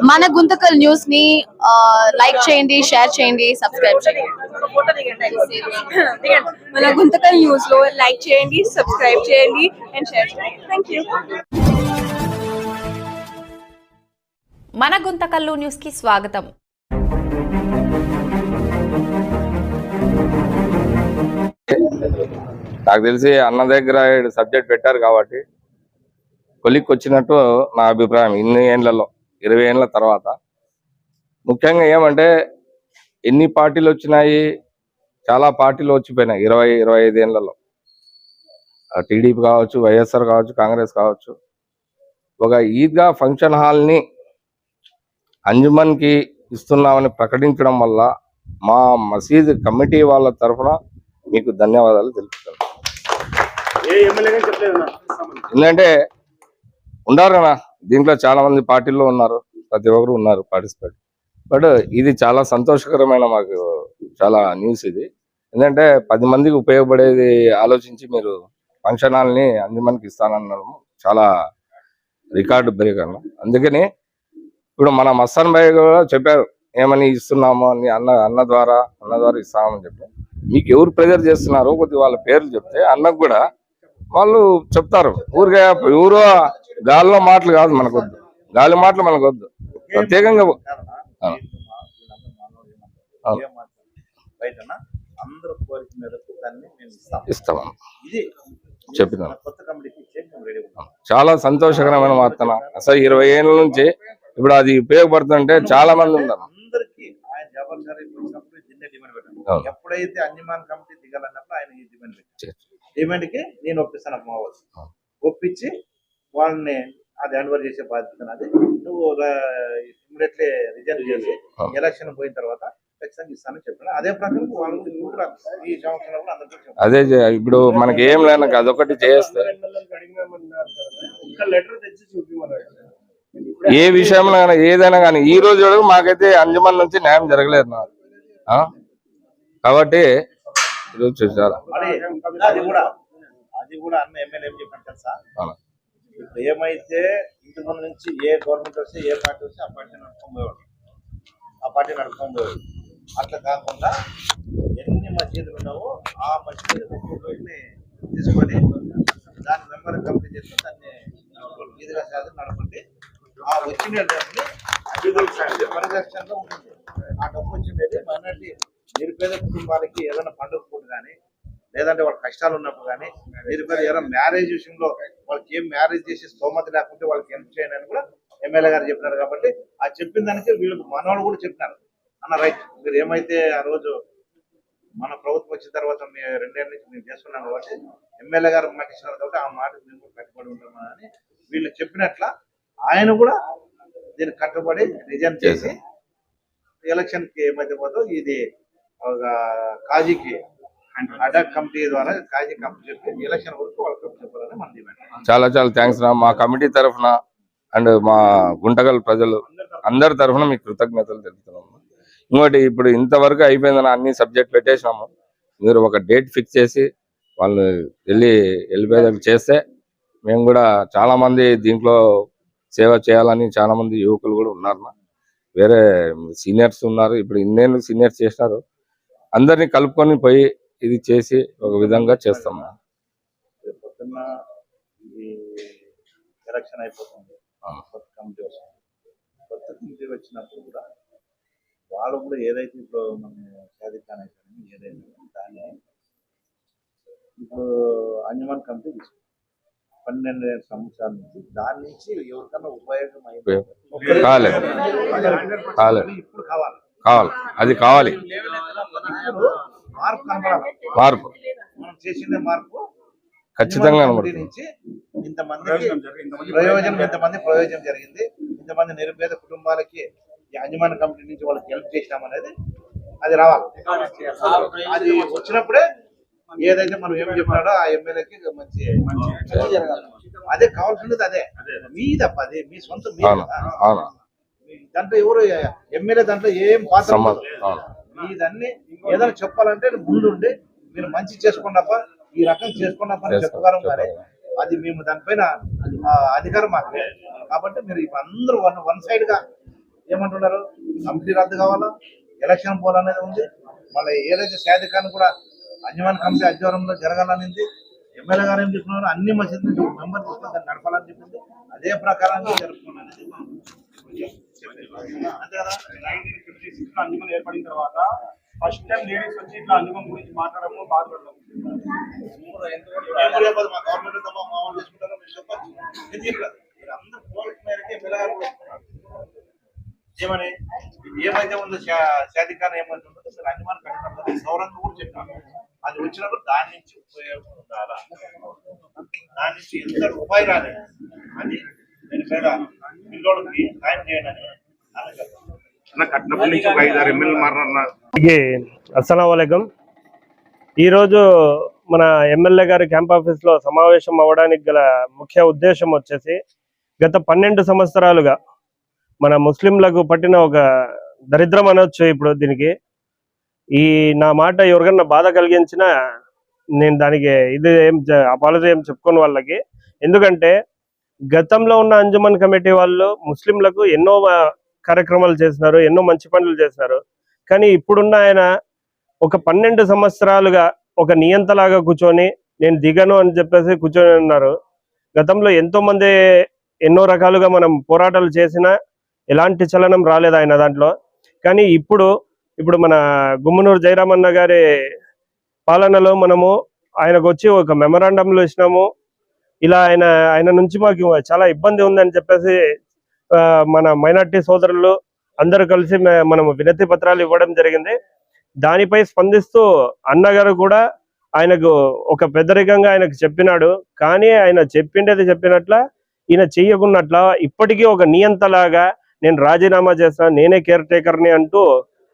మన గుంతకల్ న్యూస్ ని లైక్ చేయండి, షేర్ చేయండి, సబ్స్క్రైబ్ చేయండి. మన గుంతకల్ న్యూస్ లో లైక్ చేయండి, సబ్స్క్రైబ్ చేయండి అండ్ షేర్ చేయండి. థాంక్యూ. మన గుంతకల్లు న్యూస్ కి స్వాగతం. నాకు తెలిసి అన్న దగ్గర సబ్జెక్ట్ పెట్టారు కాబట్టి కొలిక్కి వచ్చినట్టు నా అభిప్రాయం. ఇన్ని ఏళ్లలో 20 ఏళ్ల తర్వాత ముఖ్యంగా ఏమంటే ఎన్ని పార్టీలు వచ్చినాయి, చాలా పార్టీలు వచ్చిపోయినాయి 20-25 ఏళ్లలో. టీడీపీ కావచ్చు, వైఎస్ఆర్ కావచ్చు, కాంగ్రెస్ కావచ్చు. ఒక ఈద్గా ఫంక్షన్ హాల్ని అంజుమన్కి ఇస్తున్నామని ప్రకటించడం వల్ల మా మసీద్ కమిటీ వాళ్ళ తరఫున మీకు ధన్యవాదాలు తెలుపుతాను. ఎందుకంటే ఉండారనా దీంట్లో చాలా మంది పార్టీల్లో ఉన్నారు, ప్రతి ఒక్కరు ఉన్నారు పార్టిసిపేట్. బట్ ఇది చాలా సంతోషకరమైన మాకు చాలా న్యూస్ ఇది. ఎందుకంటే 10 మందికి ఉపయోగపడేది ఆలోచించి మీరు ఫంక్షన్ హాల్ని అంజుమన్కి ఇస్తానన్నారు, చాలా రికార్డు బ్రేక్ అన్న. అందుకని ఇప్పుడు మన మస్తాన్ భాయ్ కూడా చెప్పారు ఏమని ఇస్తున్నాము అని, అన్న ద్వారా ఇస్తామని చెప్పి. మీకు ఎవరు ప్రెజర్ చేస్తున్నారో కొద్దిగా వాళ్ళ పేర్లు చెప్తే అన్నకు కూడా వాళ్ళు చెప్తారు. ఊరికే ఎవరో గాలిలో మాటలు కాదు మనకొద్దు, గాలి మాటలు మనకొద్దు. ప్రత్యేకంగా ఇస్తామని చెప్పినాను. చాలా సంతోషకరమైన వార్త. అసలు 20 ఏళ్ళ నుంచి ఇప్పుడు అది ఉపయోగపడుతుంటే చాలా మంది ఉన్నారు. ఎప్పుడైతే అంజమాన్ కమిటీ దిగాలన్నప్పుడు ఆయన ఈ డిమాండ్ పెట్టారు. డిమాండ్ కి నేను ఒప్పిస్తాను అమ్మ వాళ్ళు ఒప్పించి వాళ్ళని అది హ్యాండ్ చేసే బాధ్యత నాది. నువ్వు ఇమ్మీడియట్లీ రిజైన్ చేసి ఎలక్షన్ పోయిన తర్వాత ఖచ్చితంగా ఇస్తానని చెప్పాను. అదే ప్రకారం వాళ్ళు ఈ సంవత్సరంలో అందరికీ అదే ఇప్పుడు మనకి ఏం లేక అదొకటి చేస్తే ఏ విషయంలో ఏదైనా కానీ ఈ రోజు మాకైతే అంజమాన్ నుంచి న్యాయం జరగలేదు కాబట్టి ఈరోజు చూసారా. అది కూడా అన్న ఎమ్మెల్యే ఏం చెప్పాను తెలుసా, ఇప్పుడు ఏమైతే ఇంటి ముందు నుంచి ఏ గవర్నమెంట్ వస్తే ఏ పార్టీ వస్తే ఆ పార్టీ నడుపుకొని పోయేవాడు. అట్లా కాకుండా ఎన్ని మసీదులు ఉన్నావో ఆ మసీదుని తీసుకొని దాని మెంబర్ కంప్లీట్ చేసుకొని దాన్ని ఈదుగా శాతం నడపండి. ఆ వచ్చిన పరిరక్షణలో ఉంటుంది. ఆ డబ్బు వచ్చిండేది మైనారిటీ నిరుపేద కుటుంబాలకి ఏదైనా పండుగ పూట కానీ లేదంటే వాళ్ళ కష్టాలు ఉన్నప్పుడు కానీ నిరుపేద ఏదైనా మ్యారేజ్ విషయంలో వాళ్ళకి ఏం మ్యారేజ్ చేసి స్తోమత లేకుంటే వాళ్ళకి హెల్ప్ చేయండి అని కూడా ఎమ్మెల్యే గారు చెప్పినారు. కాబట్టి ఆ చెప్పిన దానికి వీళ్ళకి మనవాళ్ళు కూడా చెప్పినారు అన్న రైట్. మీరు ఏమైతే ఆ రోజు మన ప్రభుత్వం వచ్చిన తర్వాత 2 ఏళ్ళ నుంచి మేము చేస్తున్నాం కాబట్టి ఎమ్మెల్యే గారు మాట ఇచ్చినారు కాబట్టి ఆ మాట మేము కూడా కట్టుబడి ఉంటామని వీళ్ళు చెప్పినట్ల ఆయన కూడా దీనికి కట్టుబడి రిజైన్ చేసి ఎలక్షన్ కి ఏమైతే పోతో ఇది ఒక కాజీకి అడాక్ కమిటీ ద్వారా కాజీ కమిటీ చెప్పి ఎలక్షన్ వరకు వాళ్ళకి చెప్పాలని మన డిమాండ్. చాలా థ్యాంక్స్ రా. మా కమిటీ తరఫున అండ్ మా గుంటకల్ ప్రజలు అందరి తరఫున మీకు కృతజ్ఞతలు తెలుపుతున్నాము. ఇంకోటి ఇప్పుడు ఇంతవరకు అయిపోయిందని అన్ని సబ్జెక్ట్ పెట్టేసినాము. మీరు ఒక డేట్ ఫిక్స్ చేసి వాళ్ళు వెళ్ళిపోయేదానికి చేస్తే మేము కూడా చాలా మంది దీంట్లో సేవ చేయాలని చాలా మంది యువకులు కూడా ఉన్నారు. వేరే సీనియర్స్ ఉన్నారు, ఇప్పుడు ఇన్నేళ్ళు సీనియర్స్ చేసినారు. అందరినీ కలుపుకొని పోయి ఇది చేసి ఒక విధంగా చేస్తాం. పొద్దున్న ఎలక్షన్ అయిపోతుంది, కొత్త కమిటీ వస్తుంది. కొత్త కమిటీ వచ్చినప్పుడు కూడా వాళ్ళు కూడా ఏదైతే ఇప్పుడు మన సాధికారం ఏదైతే దాన్ని ఇప్పుడు అంజమాన్ కమిటీ తీసుకుంటాం 12 సంవత్సరాల నుంచి దాని నుంచి ఎవరికన్నా ఉపయోగం ఇప్పుడు కావాలి అది కావాలి. మార్పు మనం చేసిన మార్పు ఖచ్చితంగా నుంచి ఇంతమందికి ప్రయోజనం జరిగింది. ఇంతమంది నిరుపేద కుటుంబాలకి అంజమాన్ కమిటీ నుంచి వాళ్ళకి హెల్ప్ చేసినామనేది అది రావాలి. అది వచ్చినప్పుడే ఏదైతే మనం ఏం చెప్పినాడో ఆ ఎమ్మెల్యేకి మంచి అదే కావాల్సినది. అదే మీదప్ప, అదే మీ సొంత దాంట్లో ఎవరు ఎమ్మెల్యే దాంట్లో ఏం పాత్ర మీదన్నీ ఏదైనా చెప్పాలంటే ముందుండి మీరు మంచి చేసుకోండి, ఈ రకం చేసుకోండి చెప్పగలం. కానీ అది మేము దానిపైన అధికారం మాకు లేదు. కాబట్టి మీరు ఇప్పుడు అందరూ వన్ సైడ్ గా ఏమంటున్నారు, కమిటీ రద్దు కావాలా, ఎలక్షన్ పోవాలనేది ఉంది. మళ్ళీ ఏదైతే శాధికాన్ని కూడా అంజమాన్ కమిటీ ఆధ్వర్యంలో జరగాలనేది ఎమ్మెల్యే గారు ఏం చెప్తున్నారు, అన్ని మసీదులు మెంబర్ తీసుకొని దాన్ని నడపాలని చెప్పింది. అదే ప్రకారంగా జరుపుకున్నది అంతే కదా. 1956 లో అంజుమన్ ఏర్పడిన తర్వాత ఫస్ట్ టైం లేడీస్ వచ్చి ఇట్లా అంజుమన్ గురించి మాట్లాడము, బాధపడడం. మా గవర్నమెంట్ చేసుకుంటారో మీరు చెప్పచ్చు. అందరూ కోరిక మేరకి ఎమ్మెల్యే గారు ఏమని ఏమైతే ఉందో శాధికారం ఏమైతే ఉందో మీరు అంజమాన్ కట్టినప్పుడు గౌరవంగా కూడా చెప్పాను. అది వచ్చినప్పుడు దాని నుంచి ఉపయోగం ఉండాలా, దాని నుంచి ఎంత రూపాయి రాలేదు అది నేను పేద పిల్లోడికి సాయం చేయండి కట్టినప్పటి నుంచి 5-6 ఎమ్మెల్యే మారన్నారు. అస్సలం వాలేకం. ఈరోజు మన ఎమ్మెల్యే గారి క్యాంప్ ఆఫీస్ లో సమావేశం అవ్వడానికి గల ముఖ్య ఉద్దేశం వచ్చేసి గత 12 సంవత్సరాలుగా మన ముస్లింలకు పట్టిన ఒక దరిద్రం అనొచ్చు. ఇప్పుడు దీనికి నా మాట ఎవరికన్నా బాధ కలిగించినా నేను దానికి ఇది అపాలజీ ఏం చెప్పుకోని వాళ్ళకి. ఎందుకంటే గతంలో ఉన్న అంజుమన్ కమిటీ వాళ్ళు ముస్లింలకు ఎన్నో కార్యక్రమాలు చేసినారు, ఎన్నో మంచి పనులు చేసినారు. కానీ ఇప్పుడున్న ఆయన ఒక 12 సంవత్సరాలుగా ఒక నియంతలాగా కూర్చొని నేను దిగను అని చెప్పేసి కూర్చొని ఉన్నారు. గతంలో ఎంతో మంది ఎన్నో రకాలుగా మనం పోరాటాలు చేసినా ఎలాంటి చలనం రాలేదు ఆయన దాంట్లో. కానీ ఇప్పుడు మన గుమ్మనూరు జయరామన్న గారి పాలనలో మనము ఆయనకు వచ్చి ఒక మెమరాండంలో ఇచ్చినాము. ఇలా ఆయన నుంచి మాకు చాలా ఇబ్బంది ఉందని చెప్పేసి మన మైనార్టీ సోదరులు అందరూ కలిసి మనము వినతి పత్రాలు ఇవ్వడం జరిగింది. దానిపై స్పందిస్తూ అన్నగారు కూడా ఆయనకు ఒక పెద్దరికంగా ఆయనకు చెప్పినాడు. కానీ ఆయన చెప్పినట్ల ఈయన చెయ్యకున్నట్ల ఇప్పటికీ ఒక నియంతలాగా నేను రాజీనామా చేస్తాను, నేనే కేర్ టేకర్ని అంటూ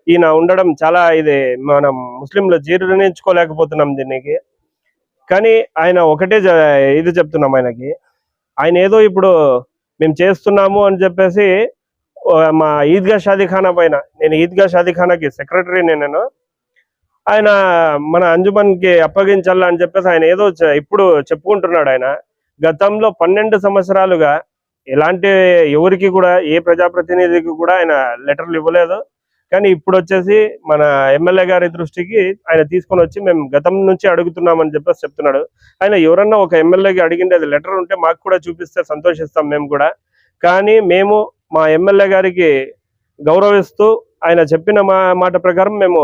ఈయన ఉండడం చాలా ఇది మనం ముస్లింలు జీర్ణించుకోలేకపోతున్నాం దీనికి. కానీ ఆయన ఒకటే ఇది చెప్తున్నాం ఆయనకి, ఆయన ఏదో ఇప్పుడు మేము చేస్తున్నాము అని చెప్పేసి మా ఈద్గా షాదీఖానా పైన, నేను ఈద్గా షాదీఖానాకి సెక్రటరీని నేను, ఆయన మన అంజుమన్కి అప్పగించాలా అని చెప్పేసి ఆయన ఏదో ఇప్పుడు చెప్పుకుంటున్నాడు. ఆయన గతంలో 12 సంవత్సరాలుగా ఎలాంటి ఎవరికి కూడా ఏ ప్రజాప్రతినిధికి కూడా ఆయన లెటర్లు ఇవ్వలేదు. కానీ ఇప్పుడు వచ్చేసి మన ఎమ్మెల్యే గారి దృష్టికి ఆయన తీసుకొని వచ్చి మేము గతం నుంచి అడుగుతున్నామని చెప్పేసి చెప్తున్నాడు. ఆయన ఎవరన్నా ఒక ఎమ్మెల్యేకి అడిగింది అది లెటర్ ఉంటే మాకు కూడా చూపిస్తే సంతోషిస్తాం మేము కూడా. కానీ మేము మా ఎమ్మెల్యే గారికి గౌరవిస్తూ ఆయన చెప్పిన మాట ప్రకారం మేము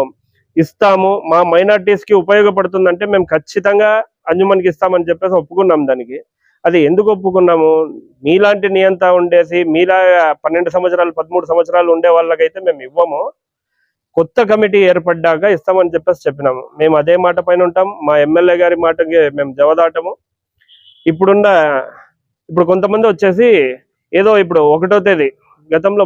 ఇస్తాము, మా మైనార్టీస్కి ఉపయోగపడుతుందంటే మేము ఖచ్చితంగా అంజుమన్కి ఇస్తామని చెప్పేసి ఒప్పుకున్నాం. దానికి అది ఎందుకు ఒప్పుకున్నాము, మీలాంటి నియంత ఉండేసి మీలా 12 సంవత్సరాలు 13 సంవత్సరాలు ఉండే వాళ్ళకైతే మేము ఇవ్వము, కొత్త కమిటీ ఏర్పడ్డాక ఇస్తామని చెప్పేసి చెప్పినాము. మేము అదే మాట పైన ఉంటాం. మా ఎమ్మెల్యే గారి మాటకి మేము జవదాటము. ఇప్పుడు కొంతమంది వచ్చేసి ఏదో ఇప్పుడు 1వ తేదీ గతంలో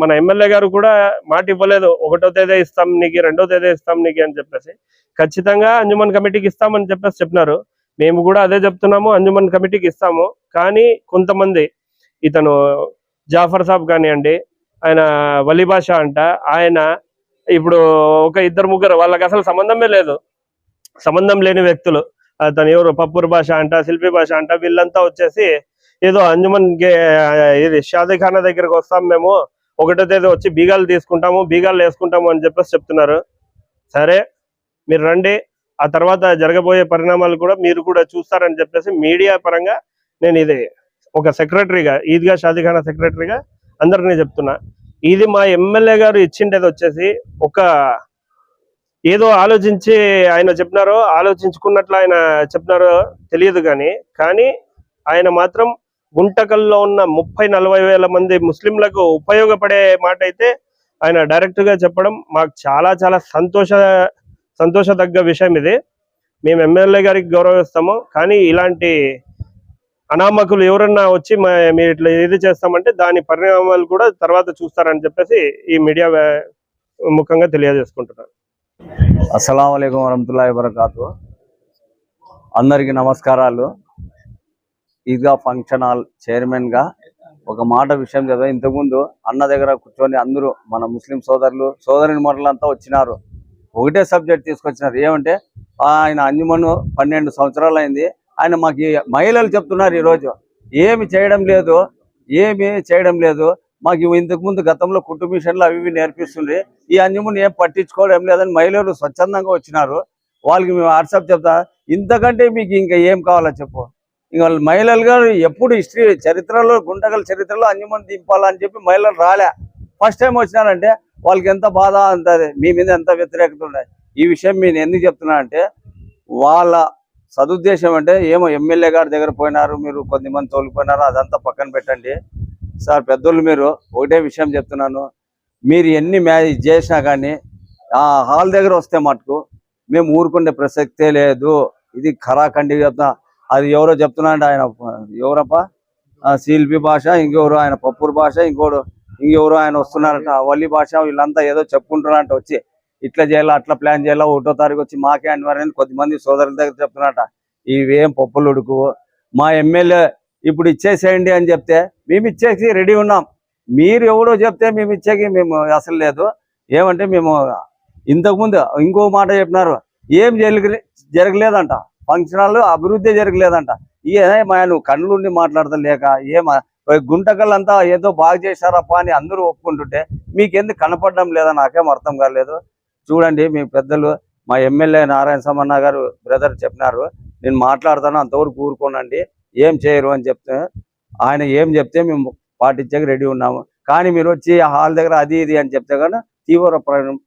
మన ఎమ్మెల్యే గారు కూడా మాట ఇవ్వలేదు, 1వ తేదీ ఇస్తాం నీకు, 2వ తేదీ ఇస్తాం నీకు అని చెప్పేసి. ఖచ్చితంగా అంజుమన్ కమిటీకి ఇస్తామని చెప్పేసి చెప్పినారు. మేము కూడా అదే చెప్తున్నాము, అంజుమన్ కమిటీకి ఇస్తాము. కానీ కొంతమంది ఇతను జాఫర్ సాబ్ కానివ్వండి, ఆయన వలీ బాషా అంట, ఆయన ఇప్పుడు ఒక 2-3 వాళ్ళకి అసలు సంబంధమే లేదు, సంబంధం లేని వ్యక్తులు, అతను ఎవరు పప్పూర్ భాష అంట, శిల్పి భాష అంట, వీళ్ళంతా వచ్చేసి ఏదో అంజుమన్ ఇది షాదీఖానా దగ్గరకు వస్తాం మేము, 1వ తేదీ వచ్చి బీగాలు తీసుకుంటాము, బీగాలు వేసుకుంటాము అని చెప్పేసి చెప్తున్నారు. సరే మీరు రండి, ఆ తర్వాత జరగబోయే పరిణామాలు కూడా మీరు కూడా చూస్తారని చెప్పేసి మీడియా పరంగా నేను ఇది ఒక సెక్రటరీగా, ఈద్గా షాదీఖానా సెక్రటరీగా అందరినీ చెప్తున్నా. ఇది మా ఎమ్మెల్యే గారు ఇచ్చిండేది వచ్చేసి ఒక ఏదో ఆలోచించి ఆయన చెప్పినారో, ఆలోచించుకున్నట్లు ఆయన చెప్పినారో తెలియదు. కానీ ఆయన మాత్రం గుంటకల్లో ఉన్న 30-40 వేల మంది ముస్లింలకు ఉపయోగపడే మాట అయితే ఆయన డైరెక్ట్ గా చెప్పడం మాకు చాలా చాలా సంతోషదగ్గ విషయం. ఇది మేము ఎమ్మెల్యే గారికి గౌరవిస్తాము. కానీ ఇలాంటి అనామకులు ఎవరన్నా వచ్చి మీరు ఇట్లా ఇది చేస్తామంటే దాని పరిణామాలు కూడా తర్వాత చూస్తారని చెప్పేసి ఈ మీడియా ముఖంగా తెలియజేసుకుంటున్నాను. అస్సలాము అలైకుం వరహమతుల్లాహి వబరకాతు. అందరికీ నమస్కారాలు. ఈద్గా ఫంక్షన్ హాల్ చైర్మన్ గా ఒక మాట విషయం కదా, ఇంతకుముందు అన్న దగ్గర కూర్చొని అందరూ మన ముస్లిం సోదరుని మొదలంతా వచ్చినారు, ఒకటే సబ్జెక్ట్ తీసుకొచ్చినారు. ఏమంటే ఆయన అంజుమన్ 12 సంవత్సరాలు అయింది, ఆయన మాకు మహిళలు చెప్తున్నారు ఈరోజు ఏమి చేయడం లేదు మాకు ఇంతకు ముందు గతంలో కుట్టు మిషన్లు అవి ఇవి నేర్పిస్తుండే ఈ అంజుముని ఏం పట్టించుకోవడం లేదని మహిళలు స్వచ్ఛందంగా వచ్చినారు. వాళ్ళకి మేము వాట్సాప్ చెప్తా, ఇంతకంటే మీకు ఇంకా ఏం కావాలో చెప్పు. ఇంకా మహిళలు గారు ఎప్పుడు హిస్టరీ చరిత్రలో గుంటకల్ చరిత్రలో అంజుమని దింపాలని చెప్పి మహిళలు రాలే. ఫస్ట్ టైం వచ్చినారంటే వాళ్ళకి ఎంత బాధ ఉంటుంది, మీ మీద ఎంత వ్యతిరేకత ఉండదు. ఈ విషయం నేను ఎందుకు చెప్తున్నా అంటే వాళ్ళ సదుద్దేశం అంటే ఏమో ఎమ్మెల్యే గారి దగ్గర పోయినారు, మీరు కొద్దిమంది తోలిపోయినారు, అదంతా పక్కన పెట్టండి సార్. పెద్దోళ్ళు మీరు ఒకటే విషయం చెప్తున్నాను, మీరు ఎన్ని మ్యారేజ్ చేసినా కానీ ఆ హాల్ దగ్గర వస్తే మటుకు మేము ఊరుకునే ప్రసక్తే లేదు. ఇది ఖరాఖండి చెప్తున్నా. అది ఎవరో చెప్తున్నా అంటే ఆయన ఎవరప్ప శిల్పి భాష, ఇంకెవరు ఆయన పప్పూరు భాష, ఇంకెవరు ఆయన వస్తున్నారంట వల్లి భాష, వీళ్ళంతా ఏదో చెప్పుకుంటున్నారంట వచ్చి ఇట్లా చేయాలా అట్లా ప్లాన్ చేయాలా 1వ తారీఖు వచ్చి మాకే అనివార్యని కొద్దిమంది సోదరుల దగ్గర చెప్తున్నారట. ఇవేం పప్పులు ఉడుకు, మా ఎమ్మెల్యే ఇప్పుడు ఇచ్చేసేయండి అని చెప్తే మేము ఇచ్చేసి రెడీ ఉన్నాం. మీరు ఎవరో చెప్తే మేము ఇచ్చేకి మేము అసలు లేదు. ఏమంటే మేము ఇంతకుముందు ఇంకో మాట చెప్పినారు, ఏం జరగలేదంట, ఫంక్షన్ హాల్ అభివృద్ధి జరగలేదంట. నువ్వు కళ్ళుండి మాట్లాడతా లేక గుంటకల్లంతా ఏదో బాగా చేశారప్ప అని అందరూ ఒప్పుకుంటుంటే మీకెందుకు కనపడడం లేదా నాకేం అర్థం కాలేదు. చూడండి మీ పెద్దలు మా ఎమ్మెల్యే నారాయణ సమన్న గారు బ్రదర్ చెప్పినారు, నేను మాట్లాడతాను అంతవరకు ఊరుకోనండి, ఏం చేయరు అని చెప్తే ఆయన ఏం చెప్తే మేము పాటించక రెడీ ఉన్నాము. కానీ మీరు వచ్చి హాల్ దగ్గర అది ఇది అని చెప్తే కానీ తీవ్ర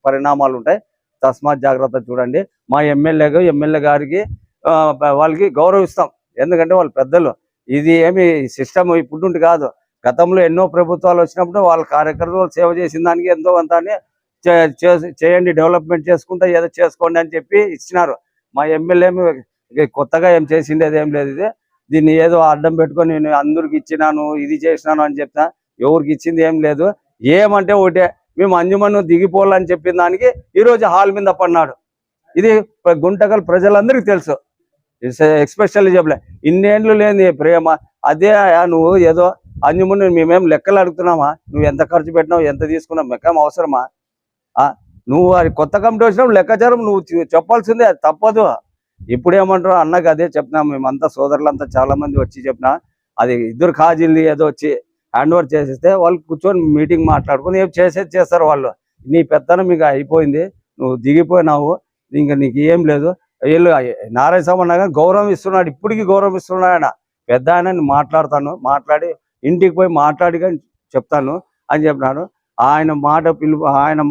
పరిణామాలు ఉంటాయి. తస్మాత్ జాగ్రత్త. చూడండి మా ఎమ్మెల్యే గారికి వాళ్ళకి గౌరవిస్తాం, ఎందుకంటే వాళ్ళు పెద్దలు. ఇది ఏమి సిస్టమ్ ఇప్పుడు కాదు, గతంలో ఎన్నో ప్రభుత్వాలు వచ్చినప్పుడు వాళ్ళ కార్యకర్తలు సేవ చేసిన దానికి ఎంతో అంత చేయండి, డెవలప్మెంట్ చేసుకుంటా ఏదో చేసుకోండి అని చెప్పి ఇచ్చినారు. మా ఎమ్మెల్యే కొత్తగా ఏం చేసిండేది ఏం లేదు. దీన్ని ఏదో అడ్డం పెట్టుకొని నేను అందరికి ఇచ్చినాను ఇది చేసినాను అని చెప్తా, ఎవరికి ఇచ్చింది ఏం లేదు. ఏమంటే ఒకటే, మేము అంజుమను దిగిపోవాలని చెప్పిన దానికి ఈరోజు హాల్ మీద పడినాడు. ఇది గుంటకల్ ప్రజలందరికీ తెలుసు, ఎక్స్పెషల్లీ చెప్పలే. ఇన్నేళ్ళు లేని ప్రేమ అదే. నువ్వు ఏదో అంజుమని మేమేం లెక్కలు అడుగుతున్నామా, నువ్వు ఎంత ఖర్చు పెట్టినావు ఎంత తీసుకున్నావు మెక్కం అవసరమా? నువ్వు అది కొత్త కమిటీ వచ్చినప్పుడు లెక్కాచారం నువ్వు చెప్పాల్సిందే, అది తప్పదు. ఇప్పుడు ఏమంటారు అన్నకు అదే చెప్తున్నాం, మేమంతా సోదరులంతా చాలా మంది వచ్చి చెప్పినా అది ఇద్దరు కాజీలు ఏదో వచ్చి హ్యాండ్ ఓవర్ చేసేస్తే వాళ్ళు కూర్చొని మీటింగ్ మాట్లాడుకుని ఏం చేస్తారు వాళ్ళు. నీ పెత్తనం మీకు అయిపోయింది, నువ్వు దిగిపోయినావు, ఇంకా నీకు ఏం లేదు. వీళ్ళు నారాయణ సమన్న గారు గౌరవం ఇస్తున్నాడు, ఇప్పటికీ గౌరవం ఇస్తున్నాడు. ఆయన పెద్ద ఆయన మాట్లాడతాను, మాట్లాడి ఇంటికి పోయి మాట్లాడి కానీ చెప్తాను అని చెప్పినాడు. ఆయన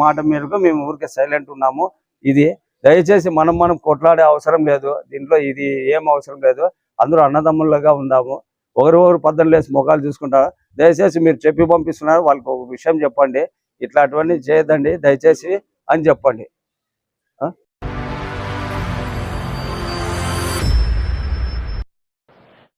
మాట మేరకు మేము ఊరికే సైలెంట్ ఉన్నాము. ఇది దయచేసి మనం కొట్లాడే అవసరం లేదు దీంట్లో, ఇది ఏం అవసరం లేదు. అందరూ అన్నదమ్ములుగా ఉందాము, ఒకరు పద్దలు లేసి ముఖాలు చూసుకుంటారు. దయచేసి మీరు చెప్పి పంపిస్తున్నారు, వాళ్ళకి ఒక విషయం చెప్పండి, ఇట్లాంటివన్నీ చేయొద్దండి దయచేసి అని చెప్పండి.